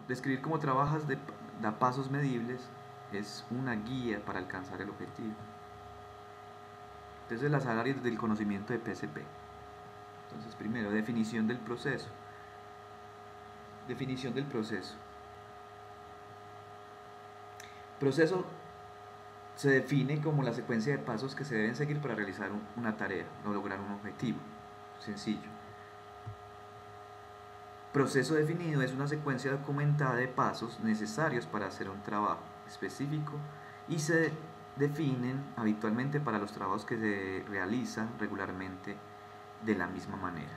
Describir cómo trabajas da pasos medibles, es una guía para alcanzar el objetivo. Entonces, las áreas del conocimiento de PSP. Entonces, primero, definición del proceso. Definición del proceso. Proceso se define como la secuencia de pasos que se deben seguir para realizar una tarea o lograr un objetivo. Sencillo. Proceso definido es una secuencia documentada de pasos necesarios para hacer un trabajo específico y se definen habitualmente para los trabajos que se realizan regularmente de la misma manera.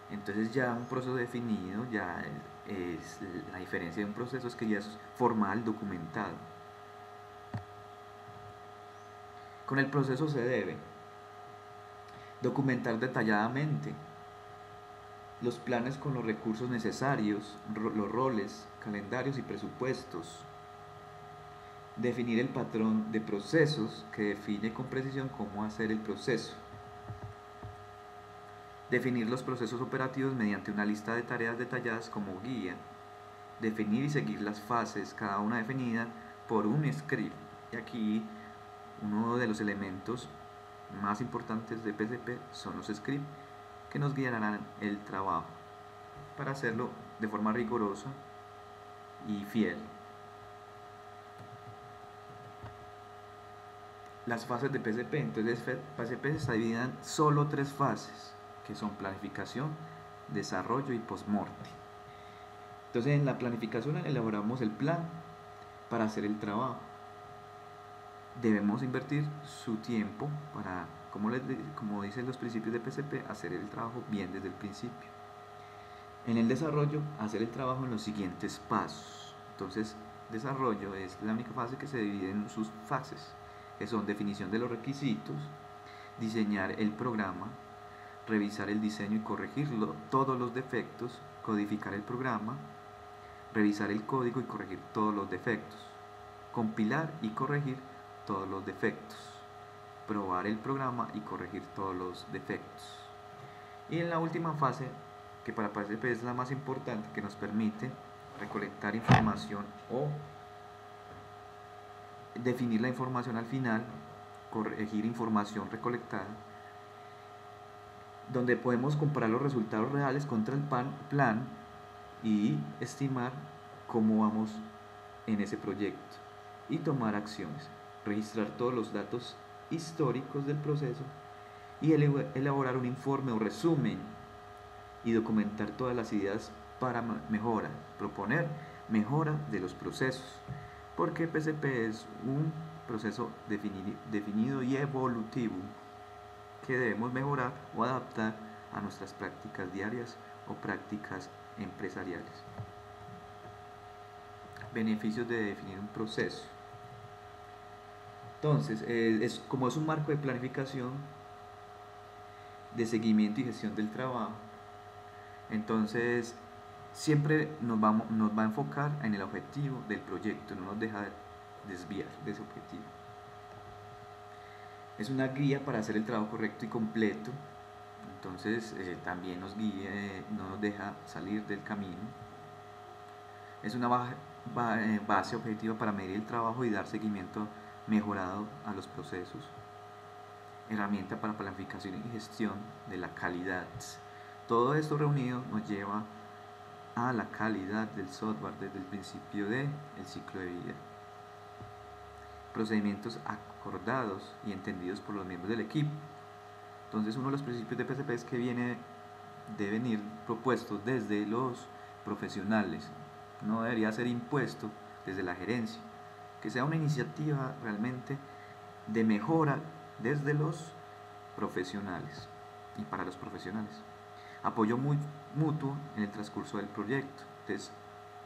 Entonces ya un proceso definido, ya es la diferencia de un proceso es que ya es formal, documentado. Con el proceso se debe documentar detalladamente los planes con los recursos necesarios, los roles, calendarios y presupuestos. Definir el patrón de procesos que define con precisión cómo hacer el proceso. Definir los procesos operativos mediante una lista de tareas detalladas como guía. Definir y seguir las fases, cada una definida por un script. Y aquí uno de los elementos más importantes de PSP son los scripts que nos guiarán el trabajo para hacerlo de forma rigurosa y fiel. Las fases de PSP, entonces PSP está dividida en solo 3 fases, que son planificación, desarrollo y postmortem. Entonces en la planificación elaboramos el plan para hacer el trabajo. Debemos invertir su tiempo para, como dicen los principios de PSP, hacer el trabajo bien desde el principio. En el desarrollo, hacer el trabajo en los siguientes pasos. Entonces, desarrollo es la única fase que se divide en sus fases, que son definición de los requisitos, diseñar el programa, revisar el diseño y corregirlo, todos los defectos, codificar el programa, revisar el código y corregir todos los defectos, compilar y corregir todos los defectos, probar el programa y corregir todos los defectos. Y en la última fase, que para PSP es la más importante, que nos permite recolectar información o definir la información al final, corregir información recolectada, donde podemos comparar los resultados reales contra el plan y estimar cómo vamos en ese proyecto y tomar acciones, registrar todos los datos históricos del proceso y elaborar un informe o resumen y documentar todas las ideas para mejora, proponer mejora de los procesos, porque PSP es un proceso definido y evolutivo que debemos mejorar o adaptar a nuestras prácticas diarias o prácticas empresariales. Beneficios de definir un proceso. Entonces, como es un marco de planificación, de seguimiento y gestión del trabajo, entonces siempre nos va a enfocar en el objetivo del proyecto, no nos deja desviar de ese objetivo. Es una guía para hacer el trabajo correcto y completo, entonces también nos guía, no nos deja salir del camino. Es una base objetiva para medir el trabajo y dar seguimiento mejorado a los procesos. Herramienta para planificación y gestión de la calidad. Todo esto reunido nos lleva a la calidad del software desde el principio del ciclo de vida. Procedimientos acordados y entendidos por los miembros del equipo. Entonces, uno de los principios de PSP es que deben ir propuestos desde los profesionales, no debería ser impuesto desde la gerencia, que sea una iniciativa realmente de mejora desde los profesionales y para los profesionales. Apoyo mutuo en el transcurso del proyecto. Entonces,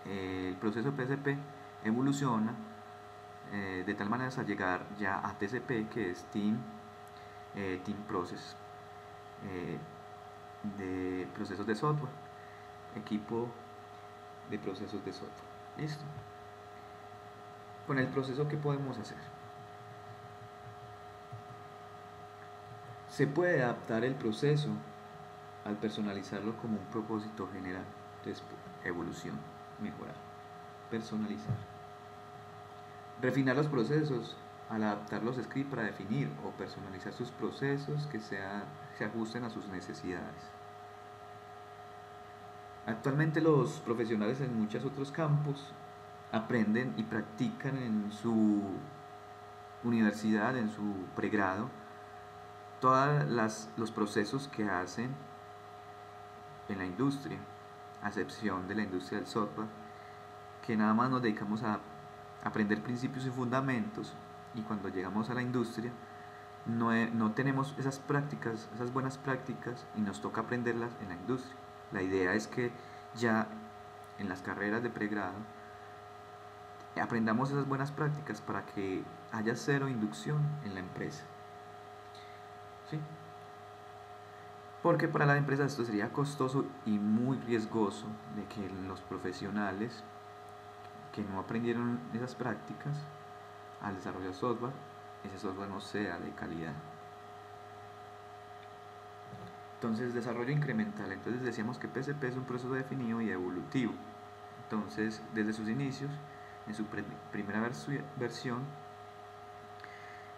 el proceso PSP evoluciona de tal manera hasta llegar ya a TCP, que es Team Process, de procesos de software, equipo de procesos de software. Listo. Con el proceso, ¿qué podemos hacer? Se puede adaptar el proceso al personalizarlo como un propósito general. Entonces, evolución. mejorar, personalizar. Refinar los procesos al adaptar los scripts para definir o personalizar sus procesos que se ajusten a sus necesidades. Actualmente los profesionales en muchos otros campos aprenden y practican en su universidad, en su pregrado, todos los procesos que hacen en la industria, a excepción de la industria del software, que nada más nos dedicamos a aprender principios y fundamentos, y cuando llegamos a la industria no tenemos esas prácticas, esas buenas prácticas, y nos toca aprenderlas en la industria. La idea es que ya en las carreras de pregrado aprendamos esas buenas prácticas para que haya cero inducción en la empresa. ¿Sí? Porque para la empresa esto sería costoso y muy riesgoso de que los profesionales que no aprendieron esas prácticas al desarrollar software, ese software no sea de calidad. Entonces, desarrollo incremental. Entonces decíamos que PSP es un proceso definido y evolutivo. Entonces, desde sus inicios, en su primera versión,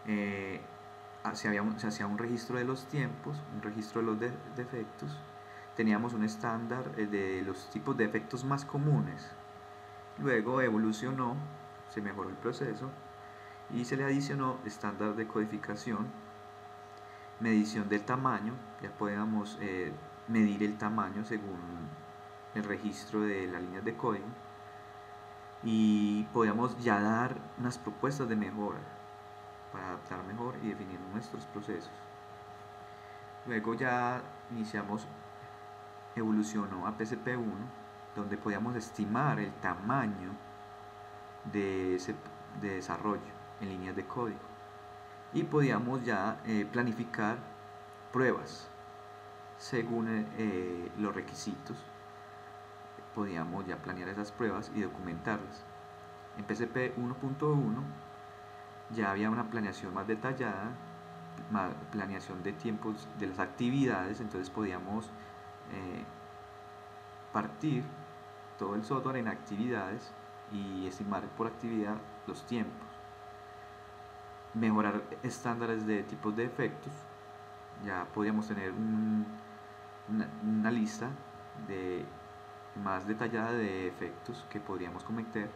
se hacía un registro de los tiempos, un registro de los defectos. Teníamos un estándar de los tipos de defectos más comunes. Luego evolucionó, se mejoró el proceso y se le adicionó estándar de codificación, medición del tamaño. Ya podíamos medir el tamaño según el registro de las líneas de código, y podíamos ya dar unas propuestas de mejora para adaptar mejor y definir nuestros procesos. Luego ya evolucionó a PSP1, donde podíamos estimar el tamaño de desarrollo en líneas de código, y podíamos ya planificar pruebas según los requisitos. Podíamos ya planear esas pruebas y documentarlas. En PSP 1.1 ya había una planeación más detallada, planeación de tiempos de las actividades. Entonces podíamos partir todo el software en actividades y estimar por actividad los tiempos. Mejorar estándares de tipos de efectos. Ya podíamos tener una lista más detallada de efectos que podríamos cometer,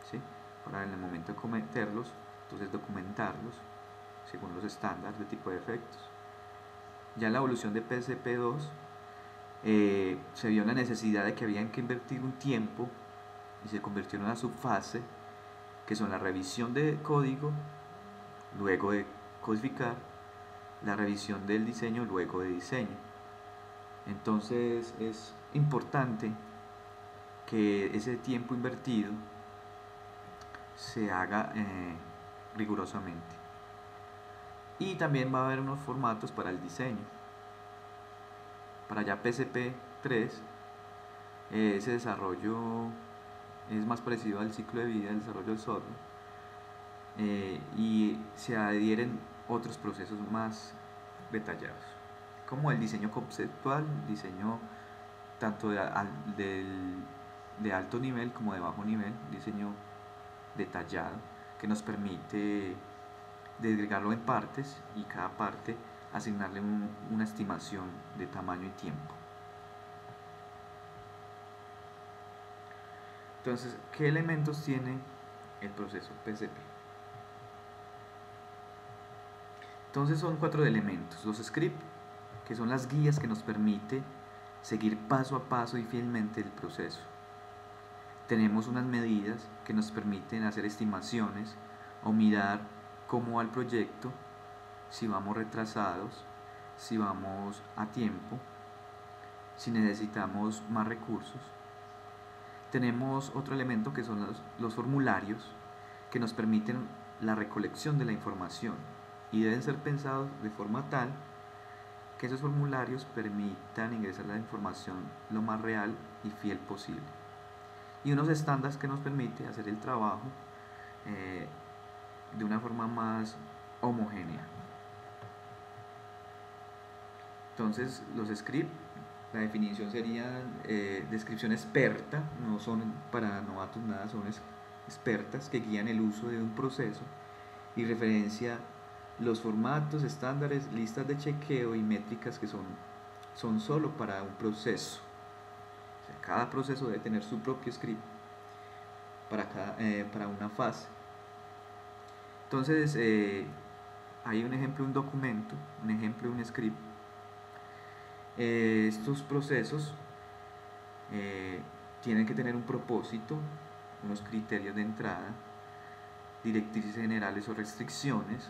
¿sí? Para en el momento de cometerlos, entonces documentarlos según los estándares de tipo de efectos. Ya en la evolución de PSP2 se vio la necesidad de que habían que invertir un tiempo, y se convirtió en una subfase, que son la revisión de código luego de codificar, la revisión del diseño luego de diseño. Entonces es importante que ese tiempo invertido se haga rigurosamente. Y también va a haber unos formatos para el diseño. Para ya PSP 3, ese desarrollo es más parecido al ciclo de vida del desarrollo del software, y se adhieren otros procesos más detallados, como el diseño conceptual, diseño tanto de alto nivel como de bajo nivel, diseño detallado, que nos permite desgregarlo en partes y cada parte asignarle una estimación de tamaño y tiempo. Entonces, ¿qué elementos tiene el proceso PSP? Entonces son 4 elementos: los scripts, que son las guías que nos permite seguir paso a paso y fielmente el proceso. Tenemos unas medidas que nos permiten hacer estimaciones o mirar cómo va el proyecto, si vamos retrasados, si vamos a tiempo, si necesitamos más recursos. Tenemos otro elemento que son los formularios, que nos permiten la recolección de la información y deben ser pensados de forma tal que esos formularios permitan ingresar la información lo más real y fiel posible. Y unos estándares que nos permiten hacer el trabajo de una forma más homogénea. Entonces los scripts La definición sería descripción experta, no son para novatos nada, son expertas que guían el uso de un proceso y referencia los formatos, estándares, listas de chequeo y métricas que son solo para un proceso. O sea, cada proceso debe tener su propio script para una fase. Entonces, hay un ejemplo de un documento, un ejemplo de un script. Estos procesos tienen que tener un propósito, unos criterios de entrada, directrices generales o restricciones,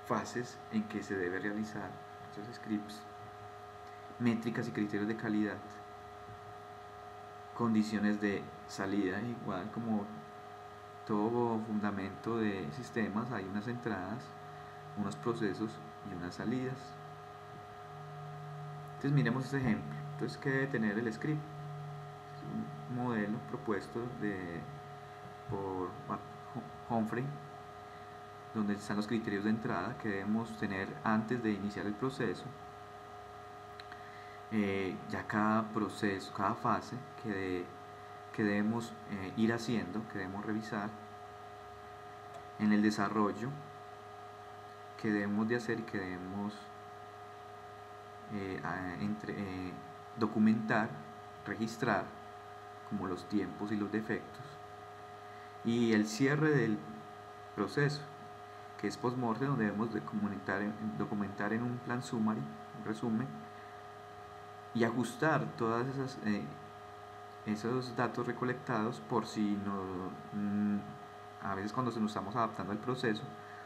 fases en que se debe realizar esos scripts, métricas y criterios de calidad, condiciones de salida, igual como todo fundamento de sistemas, hay unas entradas, unos procesos y unas salidas. Entonces miremos este ejemplo. Entonces, ¿qué debe tener el script? Es un modelo propuesto por Humphrey, donde están los criterios de entrada que debemos tener antes de iniciar el proceso. Ya cada proceso, cada fase que debemos ir haciendo, que debemos revisar. En el desarrollo, que debemos de hacer y que debemos documentar, registrar, como los tiempos y los defectos. Y el cierre del proceso, que es post-mortem, donde debemos de documentar en un plan summary, un resumen, y ajustar todas esos datos recolectados por si a veces cuando nos estamos adaptando al proceso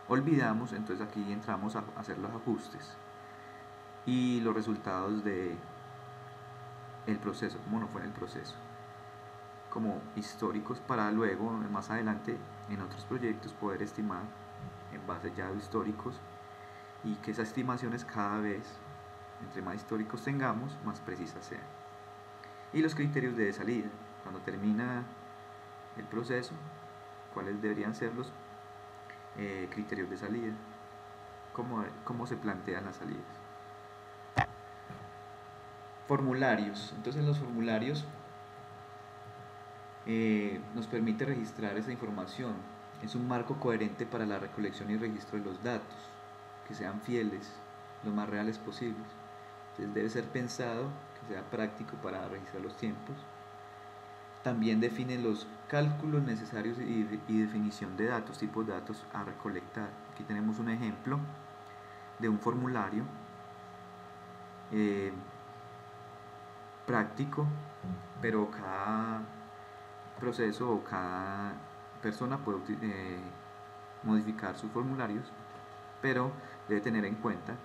olvidamos, entonces aquí entramos a hacer los ajustes y los resultados de el proceso, cómo no fue en el proceso, como históricos para luego más adelante en otros proyectos poder estimar en base ya de históricos y que esas estimaciones cada vez entre más históricos tengamos más precisas sean. Y los criterios de salida, cuando termina el proceso, cuáles deberían ser los criterios de salida, cómo se plantean las salidas. Formularios. Entonces en los formularios nos permite registrar esa información. Es un marco coherente para la recolección y registro de los datos, que sean fieles, lo más reales posibles. Entonces debe ser pensado, que sea práctico para registrar los tiempos. También define los cálculos necesarios y definición de datos, tipos de datos a recolectar. Aquí tenemos un ejemplo de un formulario práctico, pero cada proceso o cada persona puede modificar sus formularios, pero debe tener en cuenta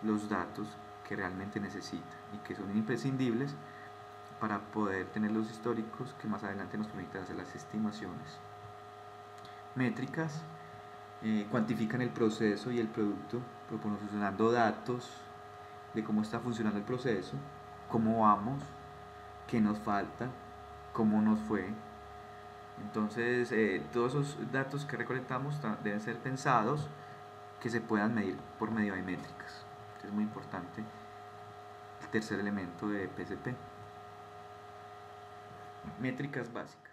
los datos que realmente necesita y que son imprescindibles para poder tener los históricos que más adelante nos permitan hacer las estimaciones. Métricas cuantifican el proceso y el producto proporcionando datos de cómo está funcionando el proceso, cómo vamos, qué nos falta, cómo nos fue. Entonces todos esos datos que recolectamos deben ser pensados que se puedan medir por medio de métricas. Es muy importante el tercer elemento de PSP. Métricas básicas.